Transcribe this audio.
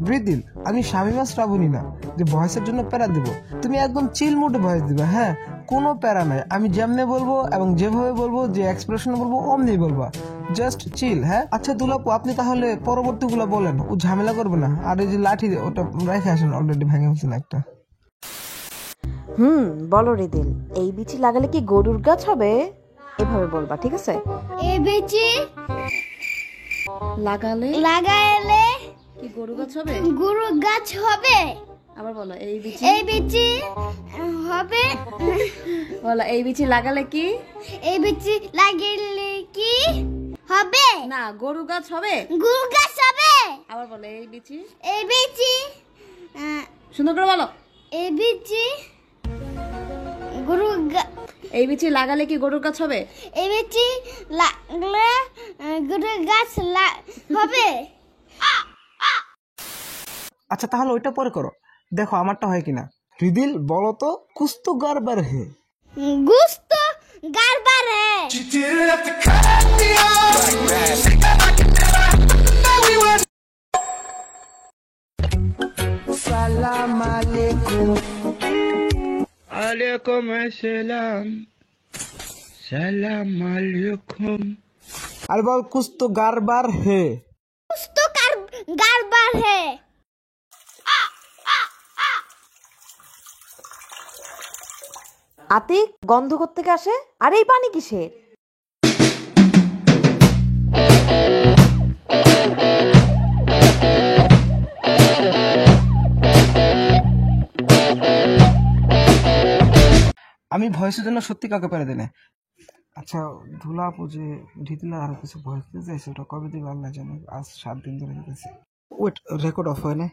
বৃদিল, আমি শামিমা শ্রাবণী না যে ভয়েসের জন্য প্যারা দিব। তুমি একদম চিল মুডে ভয়েস দিবে, হ্যাঁ, কোনো প্যারা নাই। আমি যেমনে বলবো এবং যেভাবে বলবো, যে এক্সপ্রেশন বলবো অমনি বলবা, জাস্ট চিল। হ্যাঁ, আচ্ছা দুলাপু, আপনি তাহলে পরবর্তীগুলো বলেন, ও ঝামেলা করবে না। আর এই যে লাঠি, ওটা রেখে আসেন, অলরেডি ভেঙে ফেলছেন একটা। বলো রিদিল, এই বিচি লাগালে কি গরুর গাছ হবে? এভাবে বলবা, ঠিক আছে? এই বিচি লাগাইলে কি গরু গাছ হবে? গরু গাছ হবে। আবার বলো, এই বিচি এই বিচি হবে। বলো, এই বিচি লাগালে কি? এই বিচি লাগিলে কি হবে? না, গরু গাছ হবে। গরু গাছ হবে। আবার বলো, এই বিচি। এই বিচি সুন্দর করে বলো। এই বিচি গরু এই বিচি লাগালে কি গরুর গাছ হবে? এই বিচি লাগলে গরু গাছ হবে। আচ্ছা তাহলে ওইটা পরে করো, দেখো আমারটা হয় কিনা। হৃদিল বলো তো, কুস্তু গারবার হে। গুস্ত গারবার হে। সালাম আলাইকুম। আলাইকুম আসসালাম। সালাম আলাইকুম। আর বল, কুস্তু গারবার হে। গুস্ত গারবার হে। আতিক, গন্ধ কোত্থেকে আসে? আর এই পানি কিসের? আমি ভয়েসের জন্য সত্যি কাউকে পেরে দিনে। আচ্ছা ধুলা আপু, যে ঢিতলা আরো কিছু ভয়েস দিতে চাইছে, ওটা কবে দিবে আল্লাহ জানে। আজ 7 দিন ধরে দিতেছে। ওয়েট, রেকর্ড অফ হয় না।